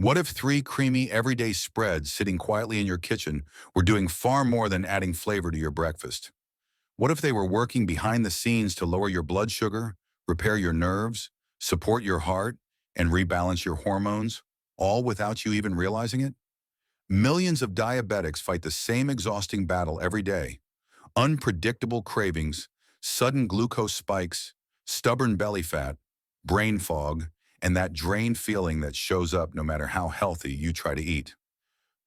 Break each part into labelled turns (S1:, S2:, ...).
S1: What if three creamy, everyday spreads sitting quietly in your kitchen were doing far more than adding flavor to your breakfast? What if they were working behind the scenes to lower your blood sugar, repair your nerves, support your heart, and rebalance your hormones, all without you even realizing it? Millions of diabetics fight the same exhausting battle every day. Unpredictable cravings, sudden glucose spikes, stubborn belly fat, brain fog, and that drained feeling that shows up no matter how healthy you try to eat.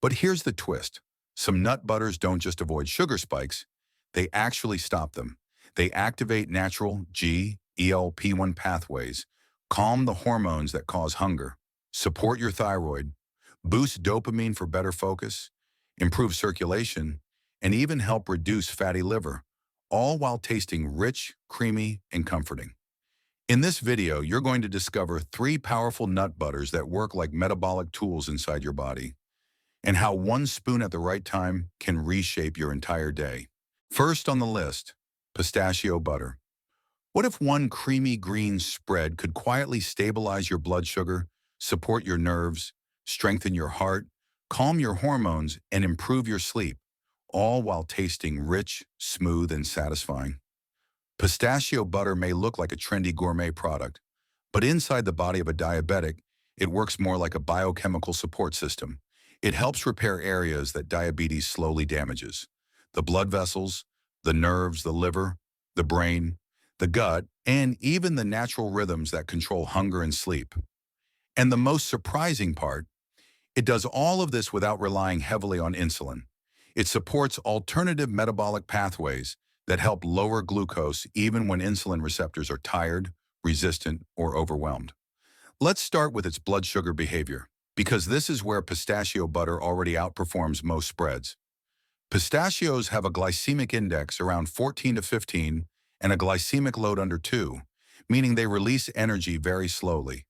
S1: But here's the twist. Some nut butters don't just avoid sugar spikes, they actually stop them. They activate natural GLP-1 pathways, calm the hormones that cause hunger, support your thyroid, boost dopamine for better focus, improve circulation, and even help reduce fatty liver, all while tasting rich, creamy, and comforting. In this video, you're going to discover three powerful nut butters that work like metabolic tools inside your body, and how one spoon at the right time can reshape your entire day. First on the list, pistachio butter. What if one creamy green spread could quietly stabilize your blood sugar, support your nerves, strengthen your heart, calm your hormones, and improve your sleep, all while tasting rich, smooth, and satisfying? Pistachio butter may look like a trendy gourmet product, but inside the body of a diabetic, it works more like a biochemical support system. It helps repair areas that diabetes slowly damages: the blood vessels, the nerves, the liver, the brain, the gut, and even the natural rhythms that control hunger and sleep. And the most surprising part, it does all of this without relying heavily on insulin. It supports alternative metabolic pathways that help lower glucose even when insulin receptors are tired, resistant, or overwhelmed. Let's start with its blood sugar behavior, because this is where pistachio butter already outperforms most spreads. Pistachios have a glycemic index around 14 to 15 and a glycemic load under 2, meaning they release energy very slowly.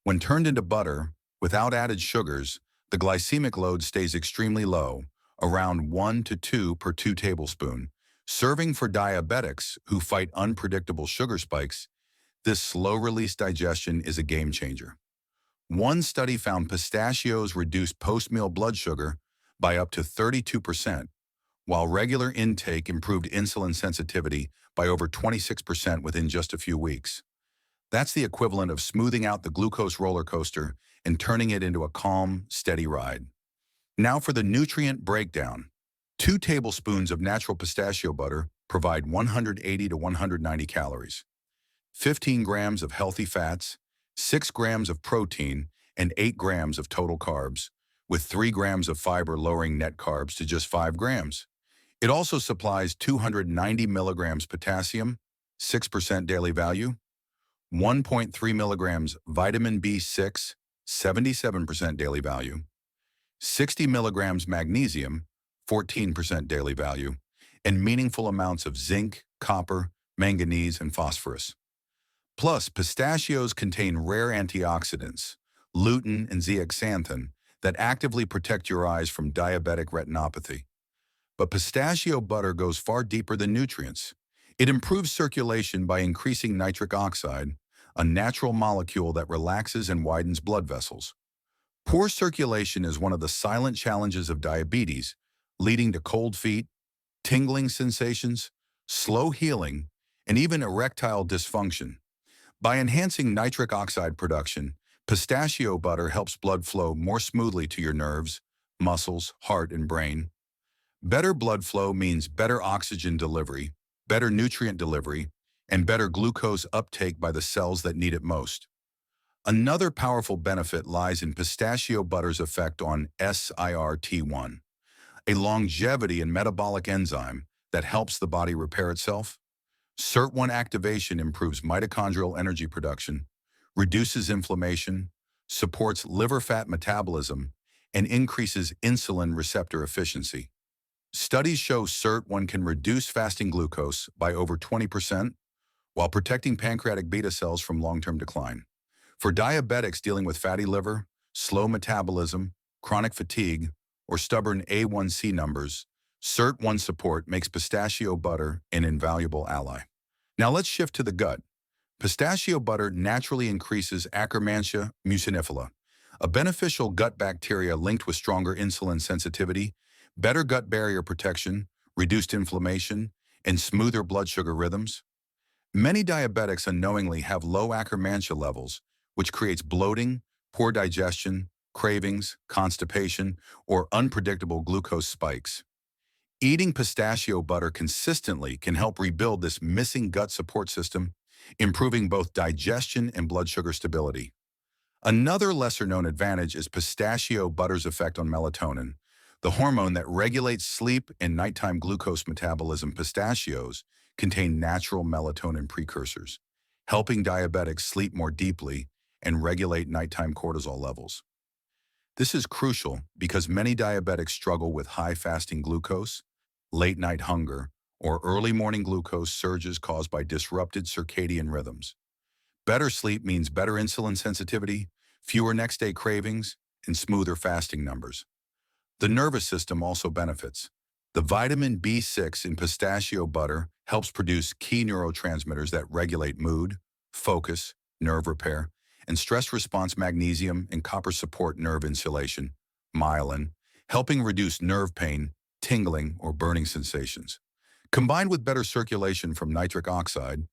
S1: When turned into butter, without added sugars, the glycemic load stays extremely low, around 1 to 2 per 2 tablespoons. Serving for diabetics who fight unpredictable sugar spikes, this slow-release digestion is a game changer. One study found pistachios reduced post-meal blood sugar by up to 32%, while regular intake improved insulin sensitivity by over 26% within just a few weeks. That's the equivalent of smoothing out the glucose roller coaster and turning it into a calm, steady ride. Now for the nutrient breakdown. 2 tablespoons of natural pistachio butter provide 180 to 190 calories, 15 grams of healthy fats, 6 grams of protein, and 8 grams of total carbs, with 3 grams of fiber lowering net carbs to just 5 grams. It also supplies 290 milligrams potassium, 6% daily value, 1.3 milligrams vitamin B6, 77% daily value, 60 milligrams magnesium, 14% daily value, and meaningful amounts of zinc, copper, manganese, and phosphorus. Plus, pistachios contain rare antioxidants, lutein and zeaxanthin, that actively protect your eyes from diabetic retinopathy. But pistachio butter goes far deeper than nutrients. It improves circulation by increasing nitric oxide, a natural molecule that relaxes and widens blood vessels. Poor circulation is one of the silent challenges of diabetes, leading to cold feet, tingling sensations, slow healing, and even erectile dysfunction. By enhancing nitric oxide production, pistachio butter helps blood flow more smoothly to your nerves, muscles, heart, and brain. Better blood flow means better oxygen delivery, better nutrient delivery, and better glucose uptake by the cells that need it most. Another powerful benefit lies in pistachio butter's effect on SIRT1, a longevity and metabolic enzyme that helps the body repair itself. SIRT1 activation improves mitochondrial energy production, reduces inflammation, supports liver fat metabolism, and increases insulin receptor efficiency. Studies show SIRT1 can reduce fasting glucose by over 20% while protecting pancreatic beta cells from long-term decline. For diabetics dealing with fatty liver, slow metabolism, chronic fatigue, or stubborn A1C numbers, SIRT1 support makes pistachio butter an invaluable ally. Now let's shift to the gut. Pistachio butter naturally increases Akkermansia muciniphila, a beneficial gut bacteria linked with stronger insulin sensitivity, better gut barrier protection, reduced inflammation, and smoother blood sugar rhythms. Many diabetics unknowingly have low Akkermansia levels, which creates bloating, poor digestion, cravings, constipation, or unpredictable glucose spikes. Eating pistachio butter consistently can help rebuild this missing gut support system, improving both digestion and blood sugar stability. Another lesser-known advantage is pistachio butter's effect on melatonin, the hormone that regulates sleep and nighttime glucose metabolism. Pistachios contain natural melatonin precursors, helping diabetics sleep more deeply and regulate nighttime cortisol levels. This is crucial because many diabetics struggle with high fasting glucose, late night hunger, or early morning glucose surges caused by disrupted circadian rhythms. Better sleep means better insulin sensitivity, fewer next-day cravings, and smoother fasting numbers. The nervous system also benefits. The vitamin B6 in pistachio butter helps produce key neurotransmitters that regulate mood, focus, nerve repair, and stress response. Magnesium and copper support nerve insulation, myelin, helping reduce nerve pain, tingling, or burning sensations. Combined with better circulation from nitric oxide,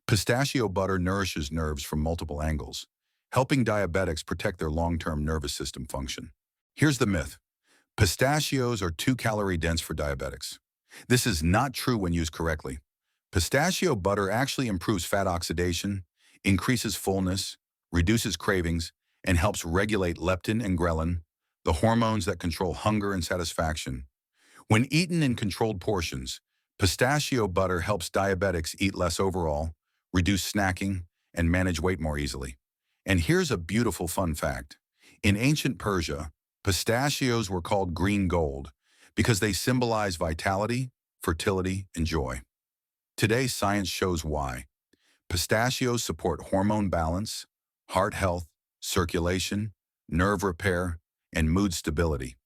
S1: pistachio butter nourishes nerves from multiple angles, helping diabetics protect their long-term nervous system function. Here's the myth. Pistachios are too calorie-dense for diabetics. This is not true when used correctly. Pistachio butter actually improves fat oxidation, increases fullness, reduces cravings, and helps regulate leptin and ghrelin, the hormones that control hunger and satisfaction. When eaten in controlled portions, pistachio butter helps diabetics eat less overall, reduce snacking, and manage weight more easily. And here's a beautiful fun fact. In ancient Persia, pistachios were called green gold because they symbolize vitality, fertility, and joy. Today, science shows why. Pistachios support hormone balance, heart health, circulation, nerve repair, and mood stability.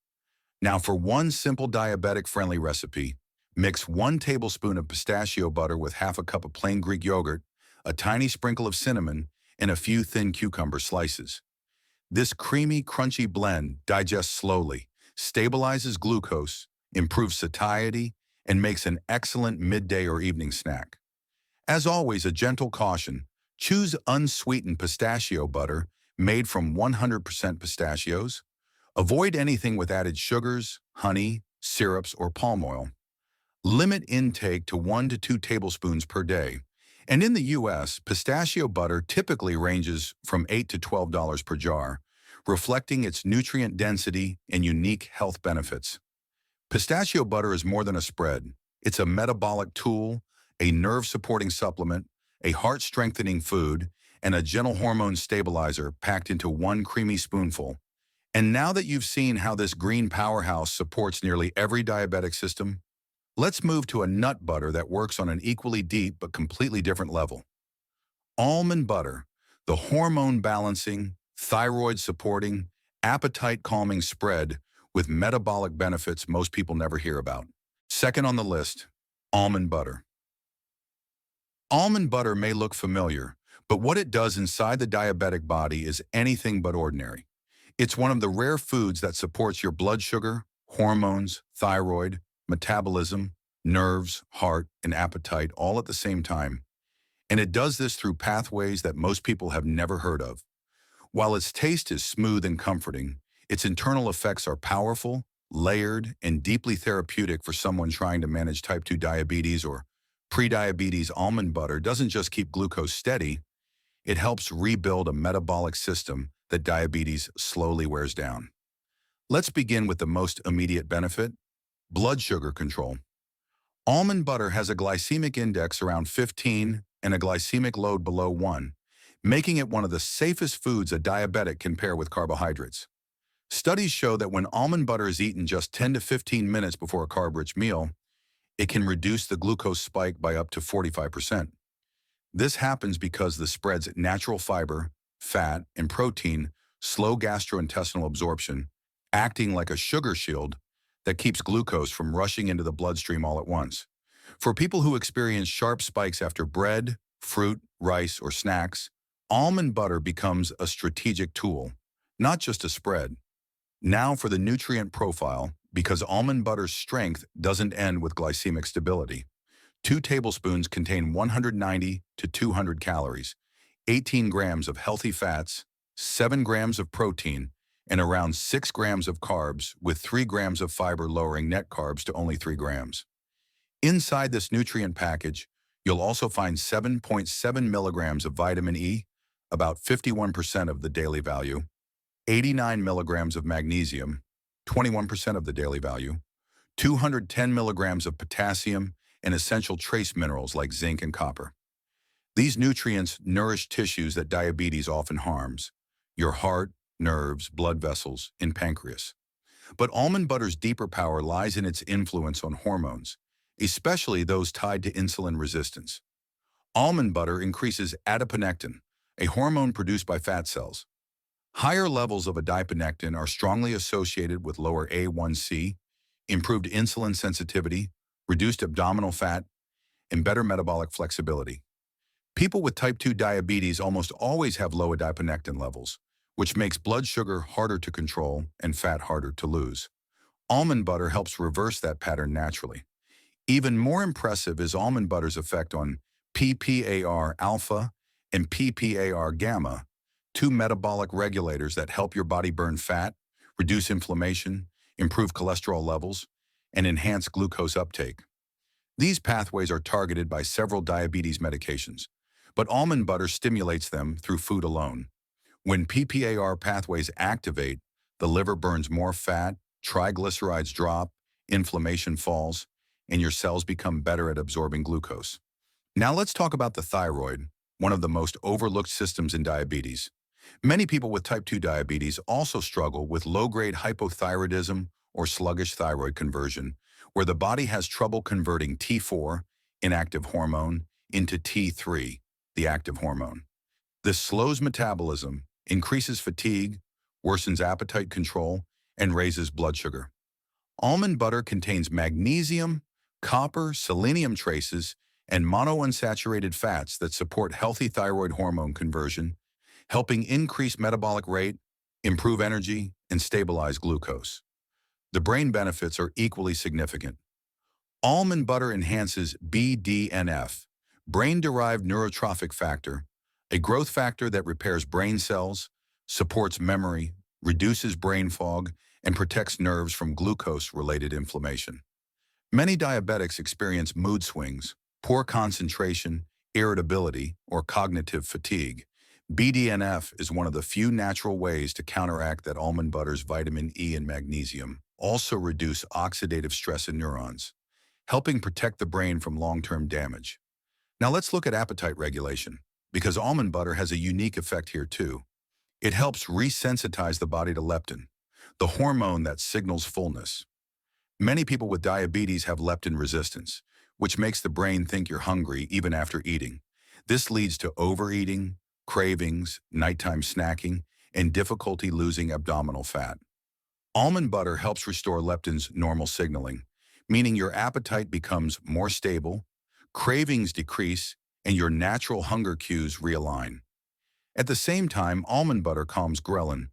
S1: Now, for one simple diabetic-friendly recipe, mix 1 tablespoon of pistachio butter with half a cup of plain Greek yogurt, a tiny sprinkle of cinnamon, and a few thin cucumber slices. This creamy, crunchy blend digests slowly, stabilizes glucose, improves satiety, and makes an excellent midday or evening snack. As always, a gentle caution: choose unsweetened pistachio butter made from 100% pistachios. Avoid anything with added sugars, honey, syrups, or palm oil. Limit intake to 1 to 2 tablespoons per day. And in the U.S., pistachio butter typically ranges from $8 to $12 per jar, reflecting its nutrient density and unique health benefits. Pistachio butter is more than a spread. It's a metabolic tool, a nerve-supporting supplement, a heart-strengthening food, and a gentle hormone stabilizer packed into one creamy spoonful. And now that you've seen how this green powerhouse supports nearly every diabetic system, let's move to a nut butter that works on an equally deep but completely different level. Almond butter, the hormone-balancing, thyroid-supporting, appetite-calming spread with metabolic benefits most people never hear about. Second on the list, almond butter. Almond butter may look familiar, but what it does inside the diabetic body is anything but ordinary. It's one of the rare foods that supports your blood sugar, hormones, thyroid, metabolism, nerves, heart, and appetite all at the same time. And it does this through pathways that most people have never heard of. While its taste is smooth and comforting, its internal effects are powerful, layered, and deeply therapeutic for someone trying to manage type 2 diabetes or prediabetes. Almond butter doesn't just keep glucose steady, it helps rebuild a metabolic system that diabetes slowly wears down. Let's begin with the most immediate benefit: blood sugar control. Almond butter has a glycemic index around 15 and a glycemic load below 1, making it one of the safest foods a diabetic can pair with carbohydrates. Studies show that when almond butter is eaten just 10 to 15 minutes before a carb-rich meal, it can reduce the glucose spike by up to 45%. This happens because the spread's natural fiber, fat, and protein slow gastrointestinal absorption, acting like a sugar shield that keeps glucose from rushing into the bloodstream all at once. For people who experience sharp spikes after bread, fruit, rice, or snacks, almond butter becomes a strategic tool. not just a spread. Now for the nutrient profile, because almond butter's strength doesn't end with glycemic stability. 2 tablespoons contain 190 to 200 calories, 18 grams of healthy fats, 7 grams of protein, and around 6 grams of carbs, with 3 grams of fiber lowering net carbs to only 3 grams. Inside this nutrient package, you'll also find 7.7 milligrams of vitamin E, about 51% of the daily value, 89 milligrams of magnesium, 21% of the daily value, 210 milligrams of potassium, and essential trace minerals like zinc and copper. These nutrients nourish tissues that diabetes often harms: your heart, nerves, blood vessels, and pancreas. But almond butter's deeper power lies in its influence on hormones, especially those tied to insulin resistance. Almond butter increases adiponectin, a hormone produced by fat cells. Higher levels of adiponectin are strongly associated with lower A1C, improved insulin sensitivity, reduced abdominal fat, and better metabolic flexibility. People with type 2 diabetes almost always have low adiponectin levels, which makes blood sugar harder to control and fat harder to lose. Almond butter helps reverse that pattern naturally. Even more impressive is almond butter's effect on PPAR alpha and PPAR gamma, two metabolic regulators that help your body burn fat, reduce inflammation, improve cholesterol levels, and enhance glucose uptake. These pathways are targeted by several diabetes medications, but almond butter stimulates them through food alone. When PPAR pathways activate, the liver burns more fat, triglycerides drop, inflammation falls, and your cells become better at absorbing glucose. Now let's talk about the thyroid, one of the most overlooked systems in diabetes. Many people with type 2 diabetes also struggle with low-grade hypothyroidism or sluggish thyroid conversion, where the body has trouble converting T4, inactive hormone, into T3, the active hormone. This slows metabolism, increases fatigue, worsens appetite control, and raises blood sugar. Almond butter contains magnesium, copper, selenium traces, and monounsaturated fats that support healthy thyroid hormone conversion, helping increase metabolic rate, improve energy, and stabilize glucose. The brain benefits are equally significant. Almond butter enhances BDNF, brain-derived neurotrophic factor, a growth factor that repairs brain cells, supports memory, reduces brain fog, and protects nerves from glucose-related inflammation. Many diabetics experience mood swings, poor concentration, irritability, or cognitive fatigue. BDNF is one of the few natural ways to counteract that. Almond butter's vitamin E and magnesium also reduce oxidative stress in neurons, helping protect the brain from long-term damage. Now let's look at appetite regulation, because almond butter has a unique effect here too. It helps resensitize the body to leptin, the hormone that signals fullness. Many people with diabetes have leptin resistance, which makes the brain think you're hungry even after eating. This leads to overeating, cravings, nighttime snacking, and difficulty losing abdominal fat. Almond butter helps restore leptin's normal signaling, meaning your appetite becomes more stable, cravings decrease, and your natural hunger cues realign. At the same time, almond butter calms ghrelin,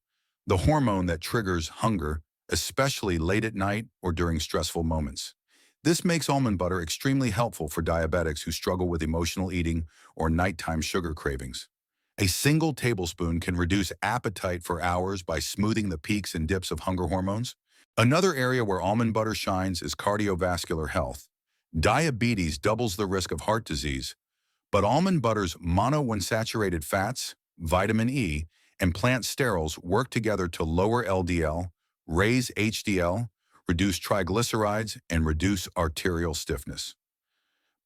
S1: the hormone that triggers hunger, especially late at night or during stressful moments. This makes almond butter extremely helpful for diabetics who struggle with emotional eating or nighttime sugar cravings. A single tablespoon can reduce appetite for hours by smoothing the peaks and dips of hunger hormones. Another area where almond butter shines is cardiovascular health. Diabetes doubles the risk of heart disease, but almond butter's monounsaturated fats, vitamin E, and plant sterols work together to lower LDL, raise HDL, reduce triglycerides, and reduce arterial stiffness.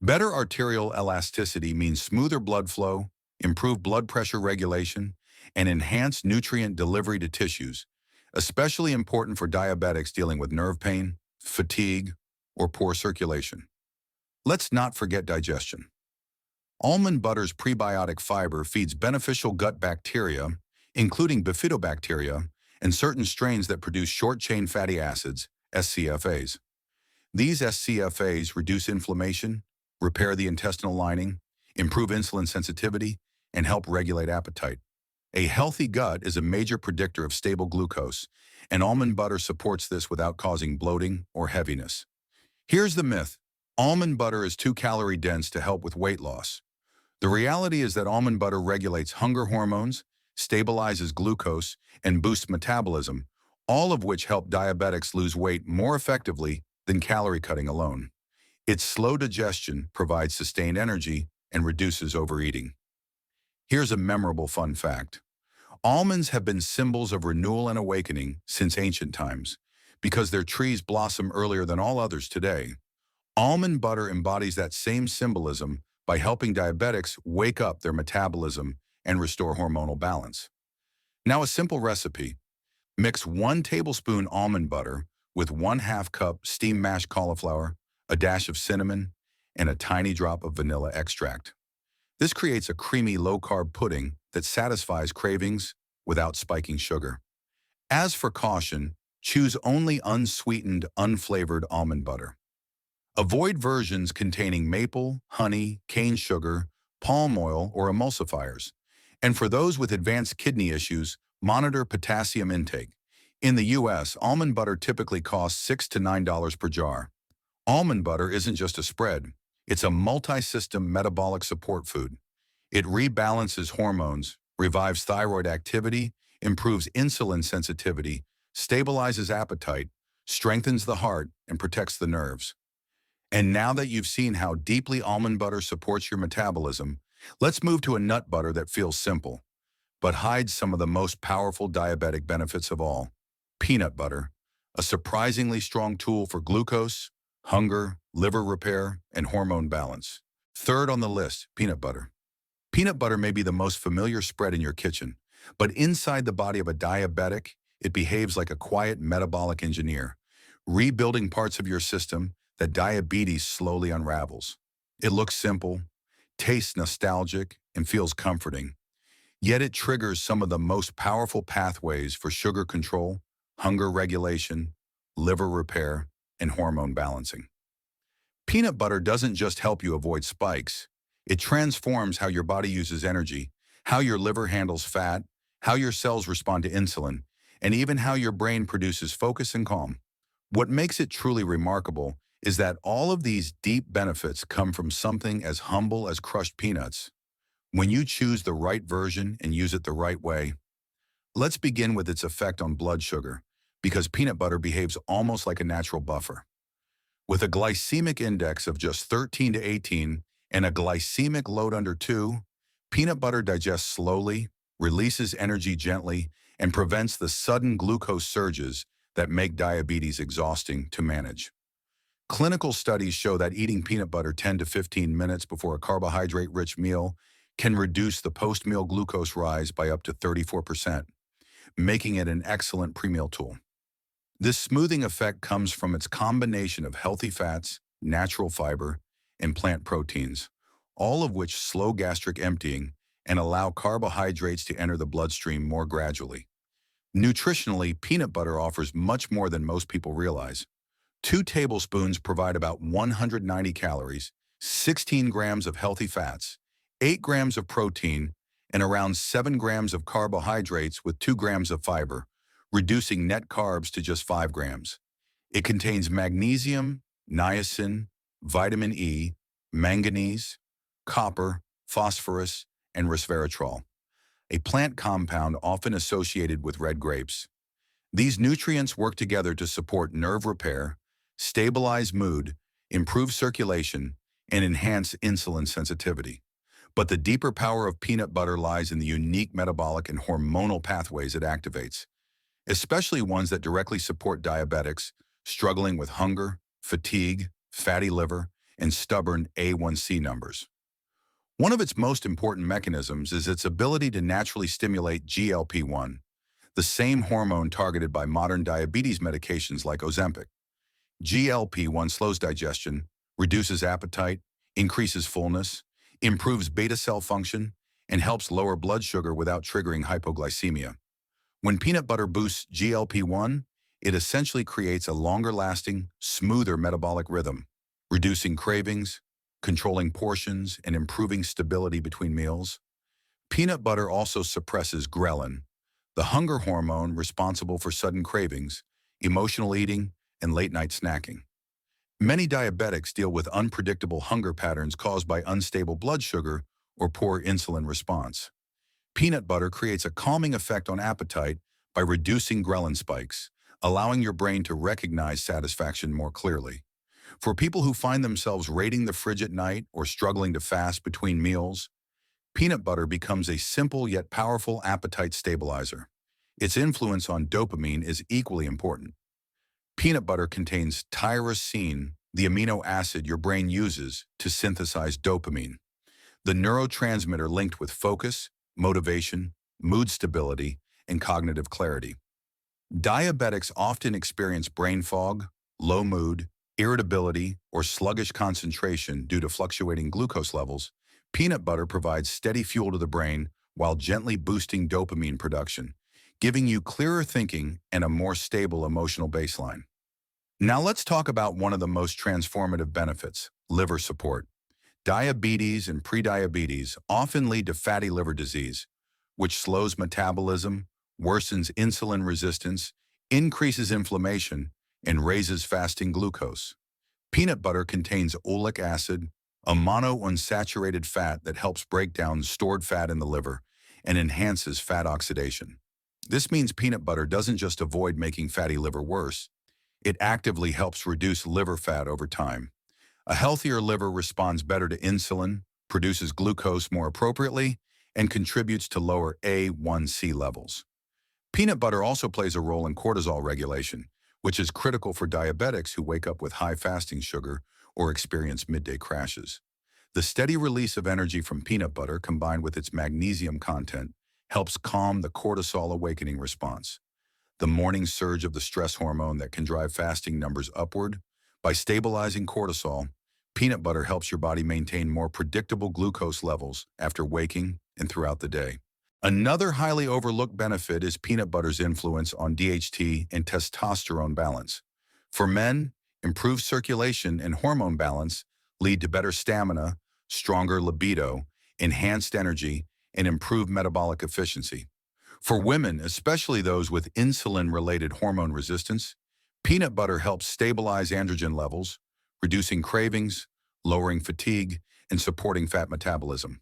S1: Better arterial elasticity means smoother blood flow, improved blood pressure regulation, and enhanced nutrient delivery to tissues, especially important for diabetics dealing with nerve pain, fatigue, or poor circulation. Let's not forget digestion. Almond butter's prebiotic fiber feeds beneficial gut bacteria, including bifidobacteria, and certain strains that produce short-chain fatty acids, SCFAs. These SCFAs reduce inflammation, repair the intestinal lining, improve insulin sensitivity, and help regulate appetite. A healthy gut is a major predictor of stable glucose, and almond butter supports this without causing bloating or heaviness. Here's the myth. Almond butter is too calorie dense to help with weight loss. The reality is that almond butter regulates hunger hormones, stabilizes glucose, and boosts metabolism, all of which help diabetics lose weight more effectively than calorie cutting alone. Its slow digestion provides sustained energy and reduces overeating. Here's a memorable fun fact. Almonds have been symbols of renewal and awakening since ancient times. Because their trees blossom earlier than all others today, almond butter embodies that same symbolism by helping diabetics wake up their metabolism and restore hormonal balance. Now a simple recipe. Mix 1 tablespoon almond butter with 1/2 cup steamed mashed cauliflower, a dash of cinnamon, and a tiny drop of vanilla extract. This creates a creamy low-carb pudding that satisfies cravings without spiking sugar. As for caution, choose only unsweetened, unflavored almond butter. Avoid versions containing maple, honey, cane sugar, palm oil, or emulsifiers. And for those with advanced kidney issues, monitor potassium intake. In the US, almond butter typically costs $6 to $9 per jar. Almond butter isn't just a spread, it's a multi-system metabolic support food. It rebalances hormones, revives thyroid activity, improves insulin sensitivity, stabilizes appetite, strengthens the heart, and protects the nerves. And now that you've seen how deeply almond butter supports your metabolism, let's move to a nut butter that feels simple, but hides some of the most powerful diabetic benefits of all. Peanut butter, a surprisingly strong tool for glucose, hunger, liver repair, and hormone balance. Third on the list, peanut butter. Peanut butter may be the most familiar spread in your kitchen, but inside the body of a diabetic, it behaves like a quiet metabolic engineer, rebuilding parts of your system that diabetes slowly unravels. It looks simple, tastes nostalgic, and feels comforting. Yet it triggers some of the most powerful pathways for sugar control, hunger regulation, liver repair, and hormone balancing. Peanut butter doesn't just help you avoid spikes. It transforms how your body uses energy, how your liver handles fat, how your cells respond to insulin, and even how your brain produces focus and calm. What makes it truly remarkable is that all of these deep benefits come from something as humble as crushed peanuts. When you choose the right version and use it the right way, let's begin with its effect on blood sugar, because peanut butter behaves almost like a natural buffer. With a glycemic index of just 13 to 18 and a glycemic load under 2, peanut butter digests slowly, releases energy gently, and prevents the sudden glucose surges that make diabetes exhausting to manage. Clinical studies show that eating peanut butter 10 to 15 minutes before a carbohydrate-rich meal can reduce the post-meal glucose rise by up to 34%, making it an excellent pre-meal tool. This smoothing effect comes from its combination of healthy fats, natural fiber, and plant proteins, all of which slow gastric emptying and allow carbohydrates to enter the bloodstream more gradually. Nutritionally, peanut butter offers much more than most people realize. 2 tablespoons provide about 190 calories, 16 grams of healthy fats, 8 grams of protein, and around 7 grams of carbohydrates with 2 grams of fiber, reducing net carbs to just 5 grams. It contains magnesium, niacin, vitamin E, manganese, copper, phosphorus, and resveratrol, a plant compound often associated with red grapes. These nutrients work together to support nerve repair, stabilize mood, improve circulation, and enhance insulin sensitivity. But the deeper power of peanut butter lies in the unique metabolic and hormonal pathways it activates, especially ones that directly support diabetics struggling with hunger, fatigue, fatty liver, and stubborn A1C numbers. One of its most important mechanisms is its ability to naturally stimulate GLP-1, the same hormone targeted by modern diabetes medications like Ozempic. GLP-1 slows digestion, reduces appetite, increases fullness, improves beta cell function, and helps lower blood sugar without triggering hypoglycemia. When peanut butter boosts GLP-1, it essentially creates a longer-lasting, smoother metabolic rhythm, reducing cravings, controlling portions, and improving stability between meals. Peanut butter also suppresses ghrelin, the hunger hormone responsible for sudden cravings, emotional eating, and late-night snacking. Many diabetics deal with unpredictable hunger patterns caused by unstable blood sugar or poor insulin response. Peanut butter creates a calming effect on appetite by reducing ghrelin spikes, allowing your brain to recognize satisfaction more clearly. For people who find themselves raiding the fridge at night or struggling to fast between meals, peanut butter becomes a simple yet powerful appetite stabilizer. Its influence on dopamine is equally important. Peanut butter contains tyrosine, the amino acid your brain uses to synthesize dopamine, the neurotransmitter linked with focus, motivation, mood stability, and cognitive clarity. Diabetics often experience brain fog, low mood, irritability, or sluggish concentration due to fluctuating glucose levels. Peanut butter provides steady fuel to the brain while gently boosting dopamine production, giving you clearer thinking and a more stable emotional baseline. Now let's talk about one of the most transformative benefits, liver support. Diabetes and prediabetes often lead to fatty liver disease, which slows metabolism, worsens insulin resistance, increases inflammation, and raises fasting glucose. Peanut butter contains oleic acid, a monounsaturated fat that helps break down stored fat in the liver and enhances fat oxidation. This means peanut butter doesn't just avoid making fatty liver worse, it actively helps reduce liver fat over time. A healthier liver responds better to insulin, produces glucose more appropriately, and contributes to lower A1C levels. Peanut butter also plays a role in cortisol regulation, which is critical for diabetics who wake up with high fasting sugar or experience midday crashes. The steady release of energy from peanut butter combined with its magnesium content helps calm the cortisol awakening response, the morning surge of the stress hormone that can drive fasting numbers upward. By stabilizing cortisol, peanut butter helps your body maintain more predictable glucose levels after waking and throughout the day. Another highly overlooked benefit is peanut butter's influence on DHT and testosterone balance. For men, improved circulation and hormone balance lead to better stamina, stronger libido, enhanced energy, and improved metabolic efficiency. For women, especially those with insulin-related hormone resistance, peanut butter helps stabilize androgen levels, reducing cravings, lowering fatigue, and supporting fat metabolism.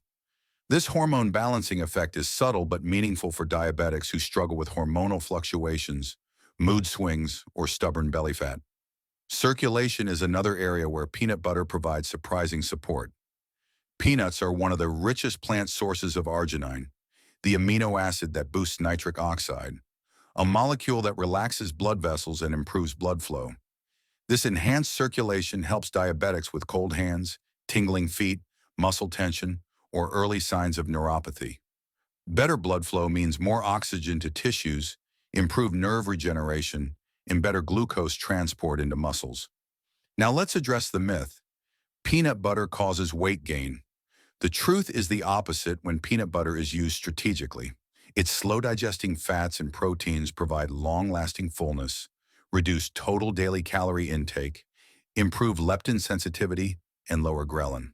S1: This hormone balancing effect is subtle but meaningful for diabetics who struggle with hormonal fluctuations, mood swings, or stubborn belly fat. Circulation is another area where peanut butter provides surprising support. Peanuts are one of the richest plant sources of arginine, the amino acid that boosts nitric oxide, a molecule that relaxes blood vessels and improves blood flow. This enhanced circulation helps diabetics with cold hands, tingling feet, muscle tension, or early signs of neuropathy. Better blood flow means more oxygen to tissues, improved nerve regeneration, and better glucose transport into muscles. Now let's address the myth. Peanut butter causes weight gain. The truth is the opposite when peanut butter is used strategically. Its slow-digesting fats and proteins provide long-lasting fullness, reduce total daily calorie intake, improve leptin sensitivity, and lower ghrelin.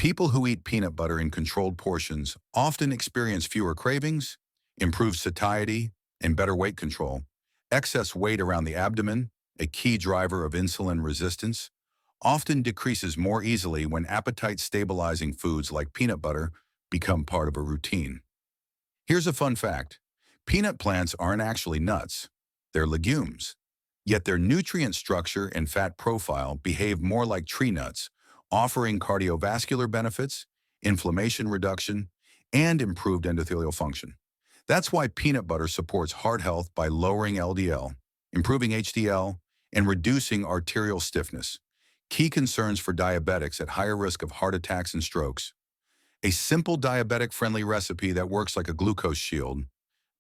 S1: People who eat peanut butter in controlled portions often experience fewer cravings, improved satiety, and better weight control. Excess weight around the abdomen, a key driver of insulin resistance, often decreases more easily when appetite-stabilizing foods like peanut butter become part of a routine. Here's a fun fact. Peanut plants aren't actually nuts. They're legumes. Yet their nutrient structure and fat profile behave more like tree nuts, offering cardiovascular benefits, inflammation reduction, and improved endothelial function. That's why peanut butter supports heart health by lowering LDL, improving HDL, and reducing arterial stiffness, key concerns for diabetics at higher risk of heart attacks and strokes. A simple diabetic-friendly recipe that works like a glucose shield.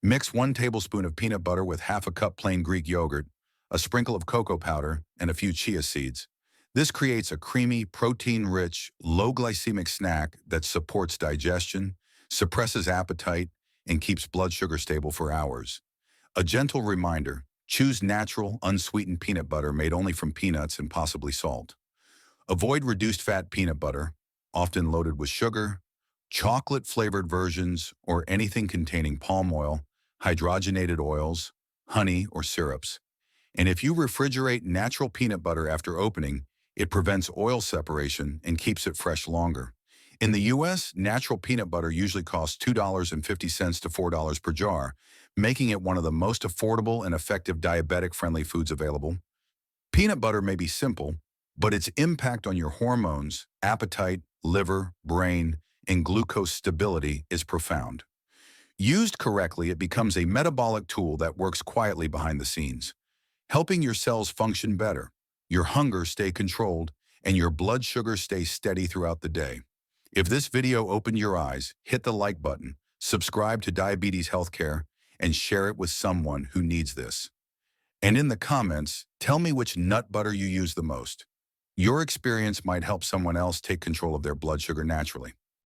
S1: Mix 1 tablespoon of peanut butter with half a cup plain Greek yogurt, a sprinkle of cocoa powder, and a few chia seeds. This creates a creamy, protein-rich, low glycemic snack that supports digestion, suppresses appetite, and keeps blood sugar stable for hours. A gentle reminder, choose natural, unsweetened peanut butter made only from peanuts and possibly salt. Avoid reduced-fat peanut butter, often loaded with sugar, chocolate-flavored versions, or anything containing palm oil, hydrogenated oils, honey, or syrups. And if you refrigerate natural peanut butter after opening, it prevents oil separation and keeps it fresh longer. In the US, natural peanut butter usually costs $2.50 to $4 per jar, making it one of the most affordable and effective diabetic-friendly foods available. Peanut butter may be simple, but its impact on your hormones, appetite, liver, brain, and glucose stability is profound. Used correctly, it becomes a metabolic tool that works quietly behind the scenes, helping your cells function better, your hunger stay controlled, and your blood sugar stay steady throughout the day. If this video opened your eyes, hit the like button, subscribe to Diabetes Healthcare, and share it with someone who needs this. And in the comments, tell me which nut butter you use the most. Your experience might help someone else take control of their blood sugar naturally.